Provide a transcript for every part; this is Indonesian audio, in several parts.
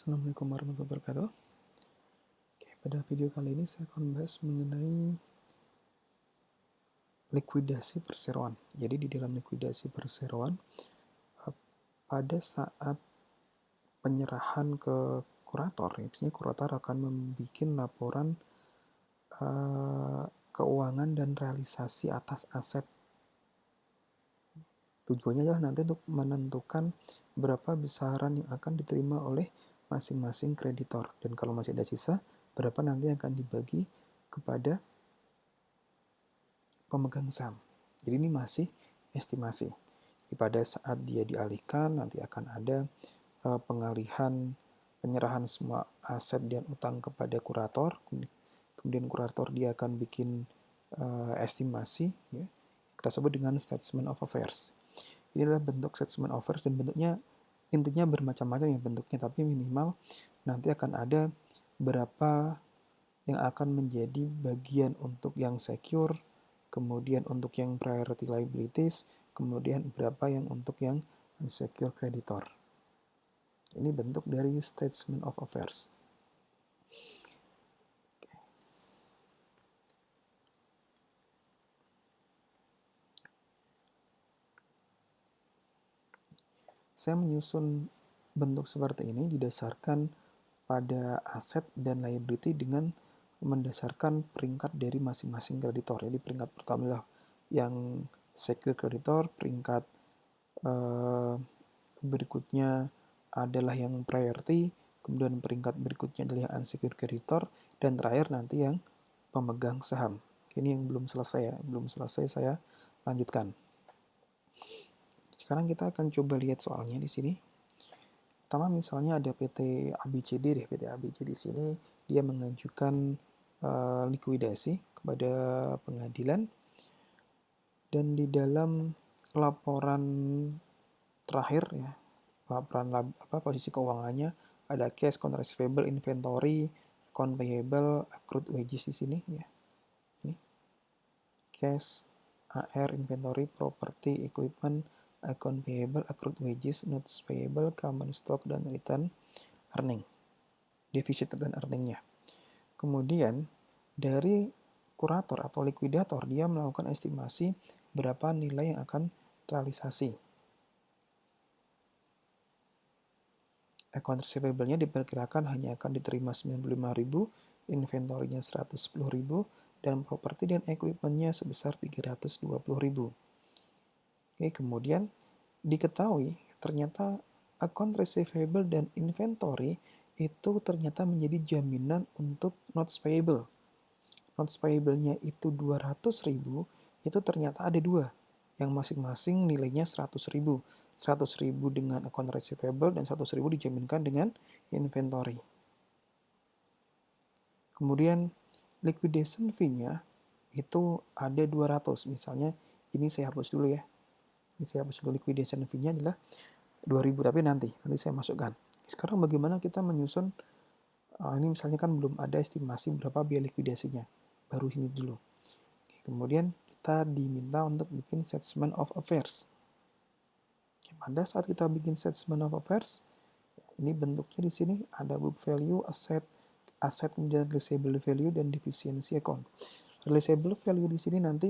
Assalamualaikum warahmatullahi wabarakatuh. Oke, pada video kali ini saya akan membahas mengenai likuidasi perseroan. Jadi di dalam likuidasi perseroan, pada saat penyerahan ke kurator, biasanya kurator akan membuat laporan keuangan dan realisasi atas aset. Tujuannya adalah nanti untuk menentukan berapa besaran yang akan diterima oleh masing-masing kreditor. Dan kalau masih ada sisa, berapa nanti akan dibagi kepada pemegang saham. Jadi ini masih estimasi. Pada saat dia dialihkan, nanti akan ada pengalihan penyerahan semua aset dan utang kepada kurator. Kemudian kurator dia akan bikin estimasi, ya. Kita sebut dengan statement of affairs. Ini adalah bentuk statement of affairs dan bentuknya intinya bermacam-macam ya bentuknya, tapi minimal nanti akan ada berapa yang akan menjadi bagian untuk yang secure, kemudian untuk yang priority liabilities, kemudian berapa yang untuk yang unsecured creditor. Ini bentuk dari statement of affairs. Saya menyusun bentuk seperti ini didasarkan pada aset dan liability dengan mendasarkan peringkat dari masing-masing kreditor. Jadi peringkat pertama adalah yang secure creditor, peringkat berikutnya adalah yang priority, kemudian peringkat berikutnya adalah yang unsecured creditor, dan terakhir nanti yang pemegang saham. Ini yang belum selesai ya, belum selesai saya lanjutkan. Sekarang kita akan coba lihat soalnya di sini. Pertama misalnya ada PT ABCD deh, PT ABC di sini dia mengajukan likuidasi kepada pengadilan, dan di dalam laporan terakhir ya, laporan posisi keuangannya ada cash, account receivable, inventory, account payable, accrued wages di sini ya. Ini cash, AR, inventory, property, equipment, account payable, accrued wages, notes payable, common stock, dan return earning, defisit dan earningnya. Kemudian dari kurator atau likuidator dia melakukan estimasi berapa nilai yang akan terrealisasi. Account receivable-nya diperkirakan hanya akan diterima 95.000, inventory-nya 110.000, dan properti dan equipment-nya sebesar 320.000. Oke, kemudian diketahui ternyata account receivable dan inventory itu ternyata menjadi jaminan untuk notes payable. Notes payable-nya itu 200.000, itu ternyata ada dua, yang masing-masing nilainya 100.000. 100.000 dengan account receivable dan 100.000 dijaminkan dengan inventory. Kemudian liquidation fee-nya itu ada 200. Misalnya ini saya hapus dulu ya. Ini saya hapus dulu, liquidation fee-nya adalah 2.000, tapi nanti saya masukkan. Sekarang bagaimana kita menyusun, ini misalnya kan belum ada estimasi berapa biaya likuidasinya, baru ini dulu. Kemudian kita diminta untuk bikin statement of affairs. Pada saat kita bikin statement of affairs, ini bentuknya di sini ada book value, aset, kemudian realizable value, dan deficiency account. Realizable value di sini nanti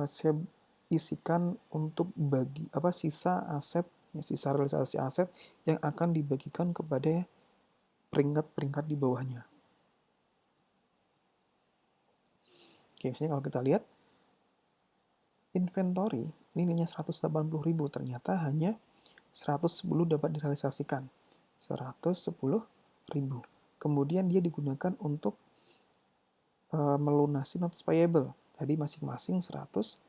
saya isikan untuk bagi sisa aset, sisa realisasi aset yang akan dibagikan kepada peringkat-peringkat di bawahnya. Oke, misalnya kalau kita lihat inventory ini nilainya 180.000, ternyata hanya 110 dapat direalisasikan. 110.000. Kemudian dia digunakan untuk melunasi notes payable. Jadi masing-masing 100.000.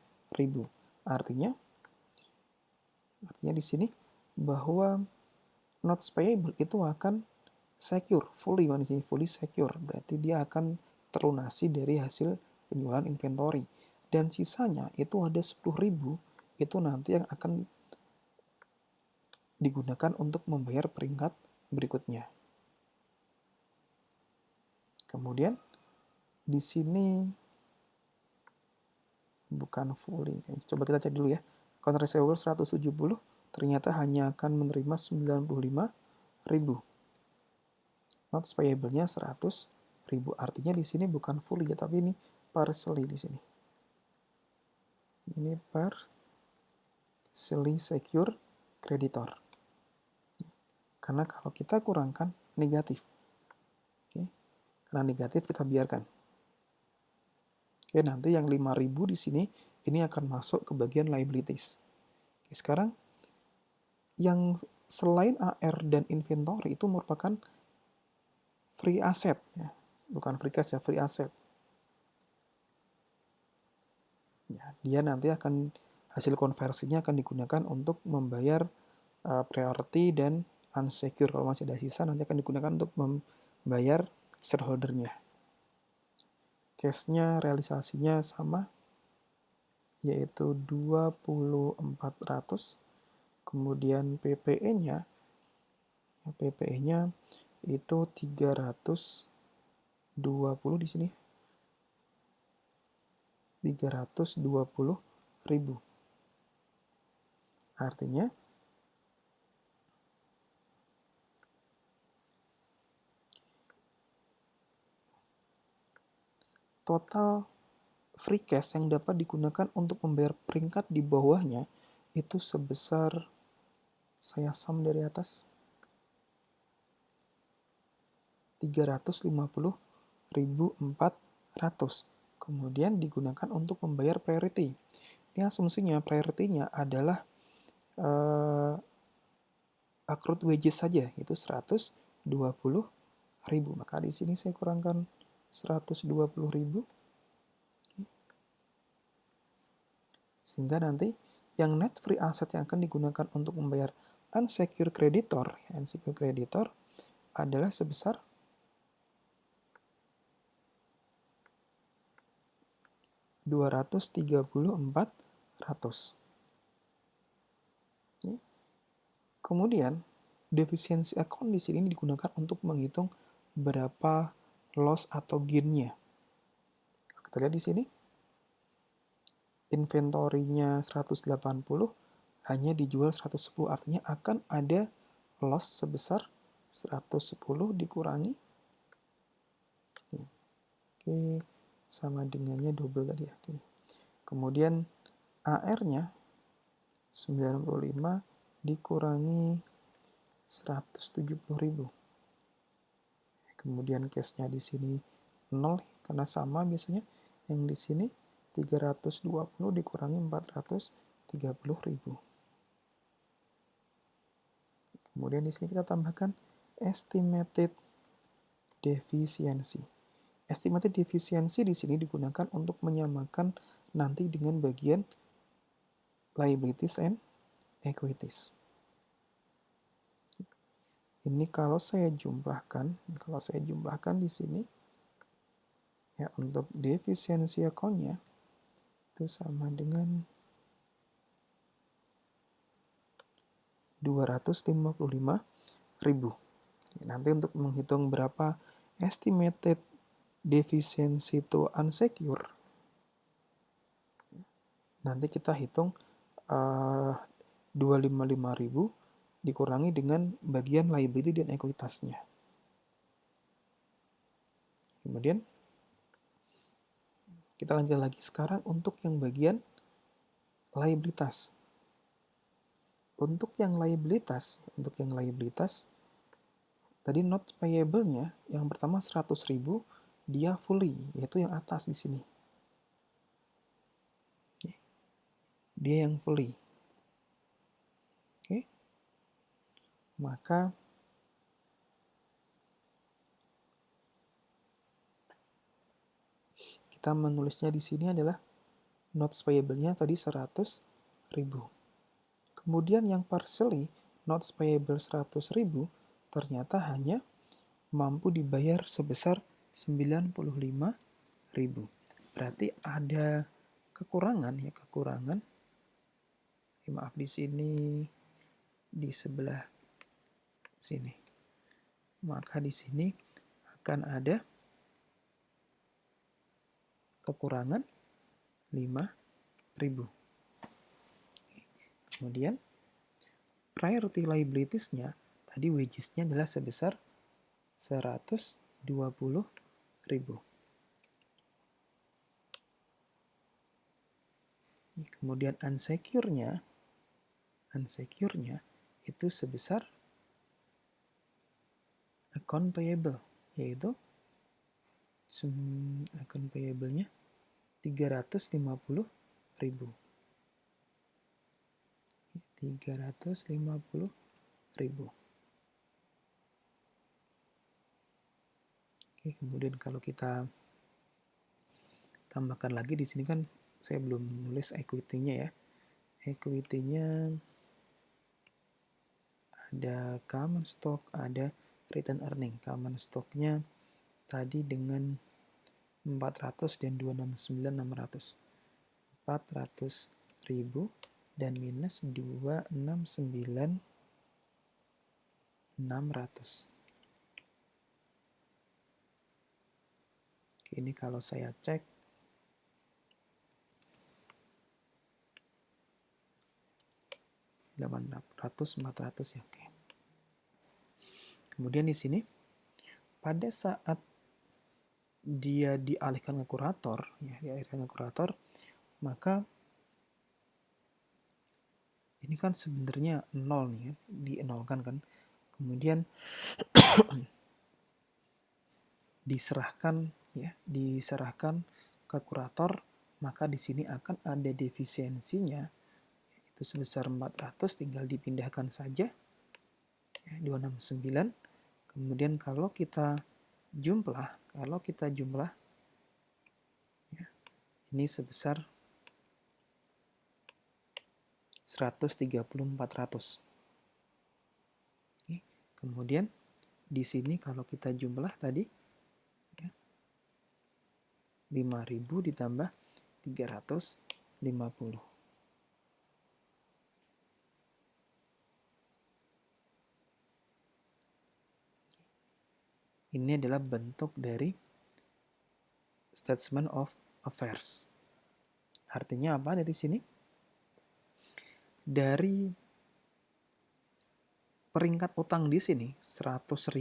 Artinya di sini bahwa notes payable itu akan secure, fully secure. Berarti dia akan terlunasi dari hasil penjualan inventory. Dan sisanya itu ada 10.000, itu nanti yang akan digunakan untuk membayar peringkat berikutnya. Kemudian di sini bukan fully. Coba kita cek dulu ya. Account receivable 170, ternyata hanya akan menerima 95.000. Notes payable-nya 100.000. Artinya di sini bukan fully ya, tapi ini partially di sini. Ini partially secure creditor. Karena kalau kita kurangkan negatif. Oke. Karena negatif kita biarkan. Oke, nanti yang 5.000 di sini ini akan masuk ke bagian liabilities. Oke, sekarang yang selain AR dan inventory itu merupakan free asset ya. Bukan free cash ya, free asset. Ya, dia nanti akan hasil konversinya akan digunakan untuk membayar priority dan unsecure. Kalau masih ada sisa nanti akan digunakan untuk membayar shareholder-nya. Cash-nya realisasinya sama, yaitu 2400. Kemudian PPE-nya itu 320 di sini. 320.000. Artinya total free cash yang dapat digunakan untuk membayar peringkat di bawahnya itu sebesar, saya sum dari atas, 350.400. Kemudian digunakan untuk membayar priority. Ini asumsinya priority-nya adalah accrued wages saja, itu 120.000. Maka di sini saya kurangkan 120.000. Sehingga nanti yang net free asset yang akan digunakan untuk membayar unsecured creditor adalah sebesar 234.000. Kemudian deficiency account di sini digunakan untuk menghitung berapa loss atau gain-nya. Kita lihat di sini. Inventory-nya 180, hanya dijual 110, artinya akan ada loss sebesar 110 dikurangi. Oke, sama dengannya double tadi ya. Oke. Kemudian AR-nya 95 dikurangi 170.000. Kemudian cash-nya di sini 0 karena sama biasanya. Yang di sini 320 dikurangi 430.000. Kemudian di sini kita tambahkan estimated deficiency. Estimated deficiency di sini digunakan untuk menyamakan nanti dengan bagian liabilities and equities. Ini kalau saya jumlahkan di sini ya, untuk deficiency account-nya itu sama dengan 255.000. Nanti untuk menghitung berapa estimated deficiency to unsecure, nanti kita hitung 255.000 dikurangi dengan bagian liability dan ekuitasnya. Kemudian kita lanjut lagi sekarang untuk yang bagian liabilitas. Untuk yang liabilitas tadi note payable-nya yang pertama 100.000 dia fully, yaitu yang atas di sini. Dia yang fully. Oke. Maka kita menulisnya di sini adalah notes payable-nya tadi 100.000. Kemudian yang partially notes payable 100.000 ternyata hanya mampu dibayar sebesar 95.000. Berarti ada kekurangan. Maaf di sini di sebelah sini. Maka di sini akan ada kekurangan 5.000. Kemudian priority liabilities-nya tadi wages-nya adalah sebesar 120.000. Kemudian unsecure-nya itu sebesar account payable, yaitu account payable-nya 350.000. 350.000. Oke, kemudian kalau kita tambahkan lagi di sini kan saya belum nulis equity-nya ya. Equity-nya ada common stock, ada return earning. Common stock-nya tadi dengan 400 dan 269.600. 400.000 dan minus 269.600. Ini kalau saya cek 800, 400 ya. Oke. Kemudian di sini pada saat dia dialihkan ke kurator, maka ini kan sebenarnya 0 nih ya, dienolkan kan. Kemudian diserahkan ke kurator, maka di sini akan ada defisiensinya itu sebesar 400, tinggal dipindahkan saja ya, 269. Kemudian kalau kita jumlah ya, ini sebesar 130.400. Kemudian di sini kalau kita jumlah tadi ya, 5.000 ditambah 350. Ini adalah bentuk dari statement of affairs. Artinya apa dari sini? Dari peringkat utang di sini 100.000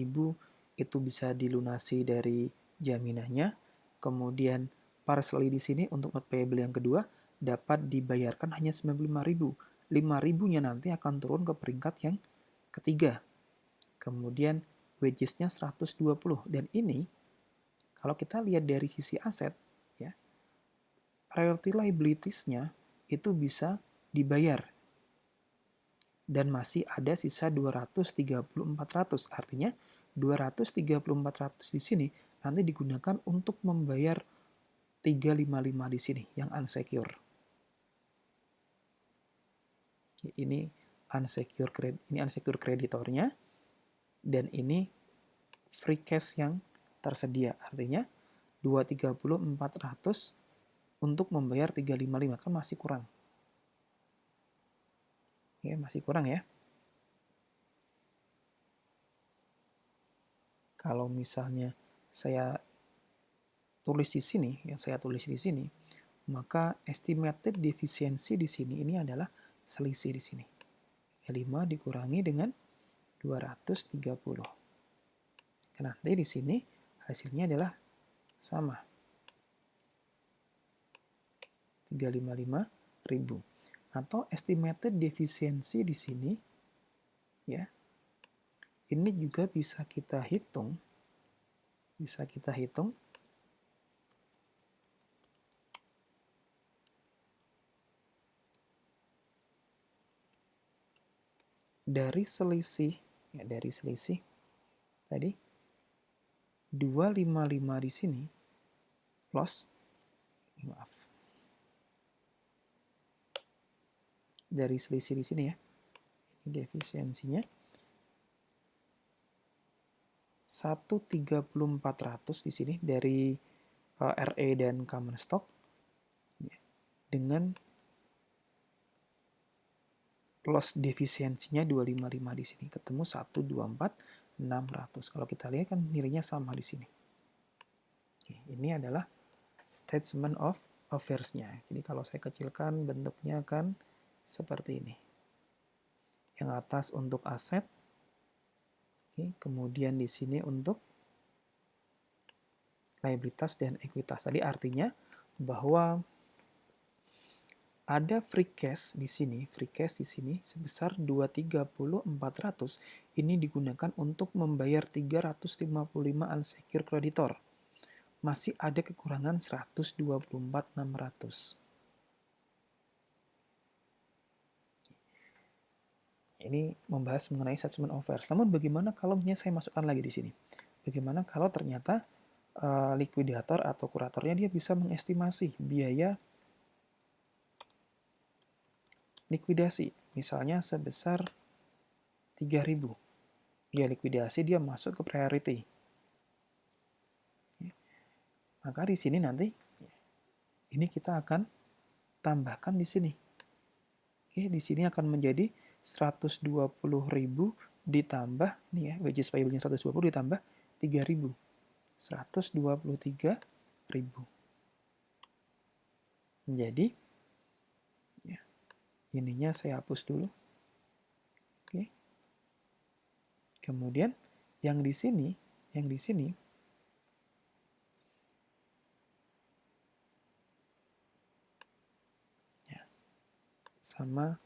itu bisa dilunasi dari jaminannya. Kemudian partially di sini untuk note payable yang kedua dapat dibayarkan hanya 95.000. 5.000-nya nanti akan turun ke peringkat yang ketiga. Kemudian wages-nya 120, dan ini kalau kita lihat dari sisi aset ya, priority liabilities-nya itu bisa dibayar dan masih ada sisa 230.400. Artinya 230.400 di sini nanti digunakan untuk membayar 355 di sini yang unsecure. Ini unsecure kreditornya, dan ini free cash yang tersedia. Artinya 230.400 untuk membayar 355 kan masih kurang. Ya, masih kurang ya. Kalau misalnya saya tulis di sini, maka estimated deficiency di sini ini adalah selisih di sini. 5 dikurangi dengan 230. Nanti di sini hasilnya adalah sama. 355.000. Atau estimated deficiency di sini ya. Ini juga bisa kita hitung. Dari selisih tadi 255 di sini plus dari selisih di sini ya. Ini defisiensinya 130.400 di sini dari RE dan common stock dengan plus defisiensinya 255 di sini, ketemu 124.600. Kalau kita lihat kan nilainya sama di sini. Oke, ini adalah statement of affairs-nya. Jadi kalau saya kecilkan bentuknya akan seperti ini. Yang atas untuk aset, Oke, kemudian di sini untuk liabilitas dan ekuitas. Tadi artinya bahwa ada free cash di sini, sebesar 230.400 ini digunakan untuk membayar 355 unsecured creditor. Masih ada kekurangan 124.600. Ini membahas mengenai assessment of fairness. Namun bagaimana kalau misalnya saya masukkan lagi di sini? Bagaimana kalau ternyata likuidator atau kuratornya dia bisa mengestimasi biaya likuidasi, misalnya sebesar 3.000. Biaya likuidasi dia masuk ke priority. Maka di sini nanti ini kita akan tambahkan di sini. Oke, di sini akan menjadi 120.000 ditambah nih ya, which is payable-nya 120 ditambah 3.000. 123.000. Jadi ya, ininya saya hapus dulu. Oke. Kemudian yang di sini ya, sama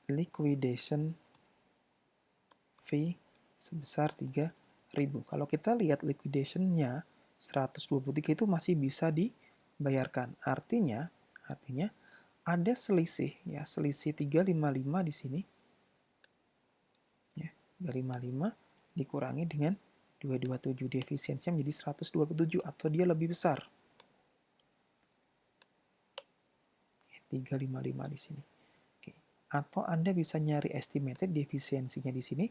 liquidation fee sebesar 3.000. Kalau kita lihat liquidation-nya 123 itu masih bisa dibayarkan. Artinya ada selisih ya, selisih 355 di sini. Ya, 355 dikurangi dengan 227, defisiensinya menjadi 127 atau dia lebih besar. 355 di sini. Oke. Atau Anda bisa nyari estimated defisiensinya di sini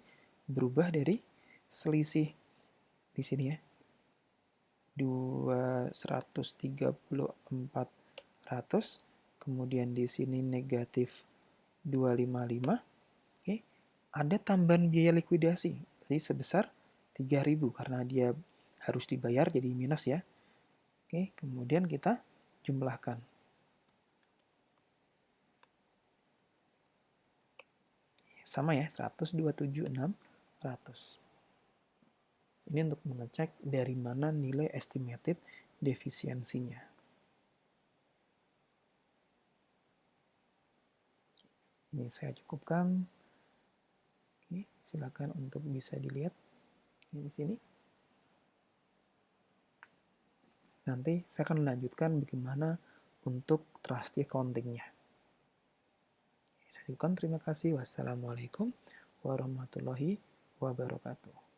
berubah dari selisih di sini ya. 134.000, kemudian di sini negatif 255. Oke. Ada tambahan biaya likuidasi tadi sebesar 3.000 karena dia harus dibayar jadi minus ya. Oke, kemudian kita jumlahkan. Sama ya, 127.600. Ini untuk mengecek dari mana nilai estimated defisiensinya. Ini saya cukupkan. Oke, silakan untuk bisa dilihat di sini. Nanti saya akan melanjutkan bagaimana untuk trustee accounting-nya. Saya ucapkan terima kasih. Wassalamualaikum warahmatullahi wabarakatuh.